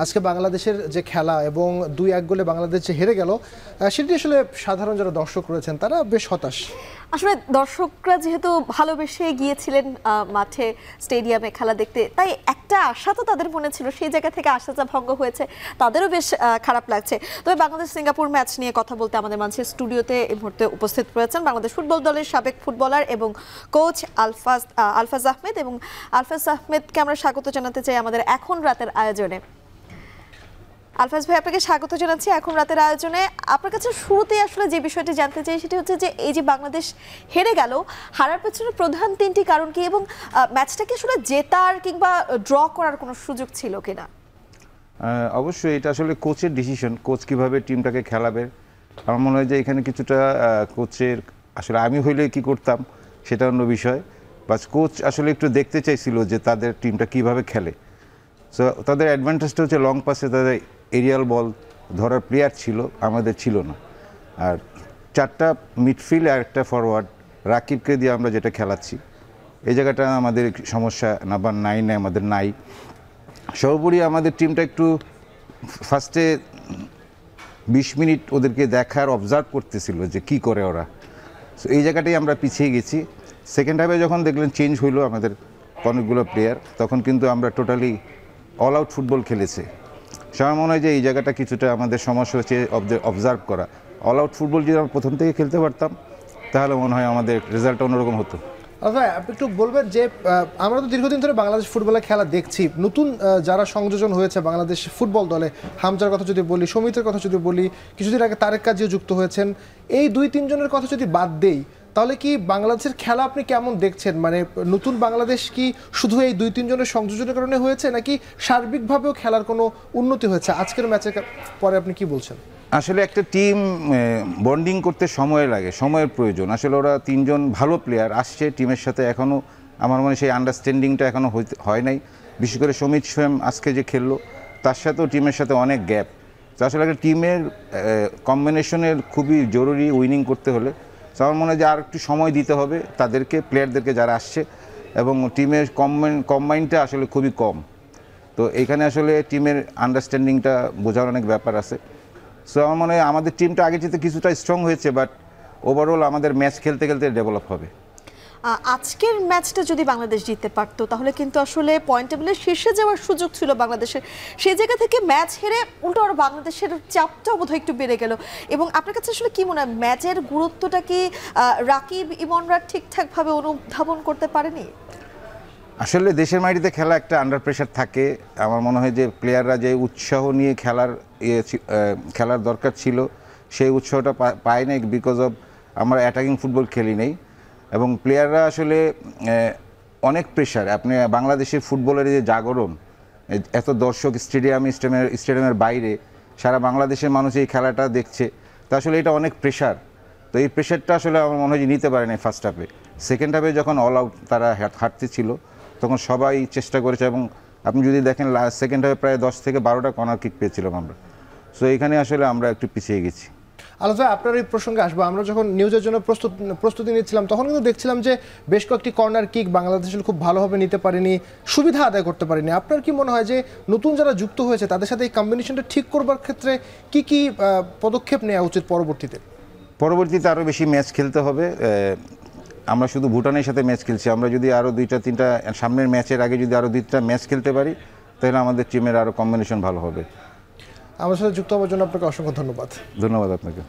আজকে বাংলাদেশের যে খেলা এবং 2-1 গোলে বাংলাদেশ যে হেরে গেল, সেটি আসলে সাধারণ যারা দর্শক রয়েছেন তারা বেশ হতাশ। আসলে দর্শকরা যেহেতু ভালোবেসে গিয়েছিলেন মাঠে স্টেডিয়ামে খেলা দেখতে, তাই একটা আশা তো তাদের মনে ছিল, সেই জায়গা থেকে আশাটা ভঙ্গ হয়েছে, তাদেরও বেশ খারাপ লাগছে। তবে বাংলাদেশ সিঙ্গাপুর ম্যাচ নিয়ে কথা বলতে আমাদের মাঝে স্টুডিওতে এই মুহূর্তে উপস্থিত রয়েছেন বাংলাদেশ ফুটবল দলের সাবেক ফুটবলার এবং কোচ আলফাজ আহমেদ। এবং আলফাজ আহমেদকে আমরা স্বাগত জানাতে চাই আমাদের এখন রাতের আয়োজনে। আলফাজ ভাই, আপনাকে স্বাগত জানাচ্ছি এখন রাতের আয়োজনে। আপনার কাছে শুরুতে আসলে যে বিষয়টি জানতে চাই সেটি হচ্ছে যে এই যে বাংলাদেশ হেরে গেল, হারার পেছনে প্রধান তিনটি কারণ কি, এবং ম্যাচটাকে আসলে জেতার কিংবা ড্র করার কোনো সুযোগ ছিল কিনা? অবশ্যই এটা আসলে কোচের ডিসিশন, কোচ কিভাবে টিমটাকে খেলাবে। আমার মনে হয় যে এখানে কিছুটা কোচের, আসলে আমি হইলে কি করতাম সেটা অন্য বিষয়, বাস কোচ আসলে একটু দেখতে চাইছিল যে তাদের টিমটা কিভাবে খেলে। সো তাদের অ্যাডভান্টেজটা হচ্ছে লং পাসে তাদের এরিয়াল বল ধরার প্লেয়ার ছিল, আমাদের ছিল না। আর 4টা মিডফিল্ড আর একটা ফরওয়ার্ড রাকিবকে দিয়ে আমরা যেটা খেলাচ্ছি, এই জায়গাটা আমাদের সমস্যা নাম্বার 9-এ আমাদের নাই। সর্বোপরি আমাদের টিমটা একটু ফার্স্টে 20 মিনিট ওদেরকে দেখার অবজার্ভ করতেছিল যে কি করে ওরা। সো এই জায়গাটাই আমরা পিছিয়ে গেছি। সেকেন্ড হাফে যখন দেখলেন চেঞ্জ হইলো আমাদের অনেকগুলো প্লেয়ার, তখন কিন্তু আমরা টোটালি অল আউট ফুটবল খেলেছে। আমার মনে হয় যে এই জায়গাটা কিছুটা আমাদের সমস্যা হচ্ছে অবজার্ভ করা। অল আউট ফুটবল যদি আমরা প্রথম থেকে খেলতে পারতাম তাহলে মনে হয় আমাদের রেজাল্টটা অন্যরকম হতো। ভাই, আপনি একটু বলবেন যে আমরা তো দীর্ঘদিন ধরে বাংলাদেশ ফুটবলের খেলা দেখছি, নতুন যারা সংযোজন হয়েছে বাংলাদেশ ফুটবল দলে, হামজার কথা যদি বলি, সমিতের কথা যদি বলি, কিছুদিন আগে তারেক কাজিও যুক্ত হয়েছেন, এই 2-3 জনের কথা যদি বাদ দেই তাহলে কি বাংলাদেশের খেলা আপনি কেমন দেখছেন? মানে নতুন বাংলাদেশ কি শুধু এই 2-3 জনের সংযোজনের কারণে হয়েছে, নাকি সার্বিকভাবেও খেলার কোনো উন্নতি হয়েছে? আজকের ম্যাচের পরে আপনি কি বলছেন? আসলে একটা টিম বন্ডিং করতে সময় লাগে, সময়ের প্রয়োজন। আসলে ওরা 3 জন ভালো প্লেয়ার আসছে টিমের সাথে, এখনও আমার মনে হয় সেই আন্ডারস্ট্যান্ডিংটা এখনও হয় নাই। বিশেষ করে সমিত সোয়েম আজকে যে খেললো তার সাথেও টিমের সাথে অনেক গ্যাপ। তো আসলে একটা টিমের কম্বিনেশনের খুবই জরুরি উইনিং করতে হলে। তো আমার মনে হয় যে আর একটু সময় দিতে হবে তাদেরকে, প্লেয়ারদেরকে যারা আসছে, এবং টিমের কম্বাইনটা আসলে খুবই কম। তো এইখানে আসলে টিমের আন্ডারস্ট্যান্ডিংটা বোঝার অনেক ব্যাপার আছে। সো আমার মনে হয় আমাদের টিমটা আগে যেতে কিছুটা স্ট্রং হয়েছে, বাট ওভারঅল আমাদের ম্যাচ খেলতে খেলতে ডেভেলপ হবে। আজকের ম্যাচটা যদি বাংলাদেশ জিততে পারতো তাহলে কিন্তু আসলে পয়েন্ট টেবিলের শীর্ষে যাওয়ার সুযোগ ছিল বাংলাদেশের। সেই জায়গা থেকে ম্যাচ হেরে উল্টো আর বাংলাদেশের চাপটা বোধহয় একটু বেড়ে গেল। এবং আপনার কাছে আসলে কি মনে হয়, ম্যাচের গুরুত্বটা কি রাকিব ইমনরা ঠিকঠাকভাবে অনুধাবন করতে পারেনি? আসলে দেশের মাটিতে খেলা একটা আন্ডার প্রেশার থাকে। আমার মনে হয় যে প্লেয়াররা যে উৎসাহ নিয়ে খেলার দরকার ছিল সেই উৎসাহটা পায় নাই, বিকজ অফ আমরা অ্যাটাকিং ফুটবল খেলি নেই। এবং প্লেয়াররা আসলে অনেক প্রেশার। আপনি বাংলাদেশের ফুটবলের যে জাগরণ, এত দর্শক স্টেডিয়ামের বাইরে সারা বাংলাদেশের মানুষ এই খেলাটা দেখছে, তো আসলে এটা অনেক প্রেশার। তো এই প্রেশারটা আসলে আমার মনে হয় যে নিতে পারে না ফার্স্ট হাফে। সেকেন্ড হাফে যখন অল আউট তারা হাঁটতে ছিল তখন সবাই চেষ্টা করেছে, এবং আপনি যদি দেখেন সেকেন্ড হাফে প্রায় 10 থেকে 12টা কর্নার কিক পেয়েছিলাম আমরা। সো এখানে আসলে আমরা একটু পিছিয়ে গেছি। আলাদা আপনার এই প্রসঙ্গে আসবো। আমরা যখন নিউজের জন্য প্রস্তুতি নিচ্ছিলাম তখন কিন্তু দেখছিলাম যে বেশ কয়েকটি কর্নার কিক বাংলাদেশ খুব ভালোভাবে নিতে পারেনি, সুবিধা আদায় করতে পারেনি। আপনার কি মনে হয় যে নতুন যারা যুক্ত হয়েছে তাদের সাথে এই কম্বিনেশনটা ঠিক করবার ক্ষেত্রে কি কি পদক্ষেপ নেওয়া উচিত পরবর্তীতে? আরও বেশি ম্যাচ খেলতে হবে। আমরা শুধু ভুটানের সাথে ম্যাচ খেলছি, আমরা যদি আরও 2-3টা সামনের ম্যাচের আগে যদি আরও 2টা ম্যাচ খেলতে পারি তাহলে আমাদের টিমের আরও কম্বিনেশন ভালো হবে। আমার সাথে যুক্ত হওয়ার জন্য আপনাকে অসংখ্য ধন্যবাদ। ধন্যবাদ আপনাকে।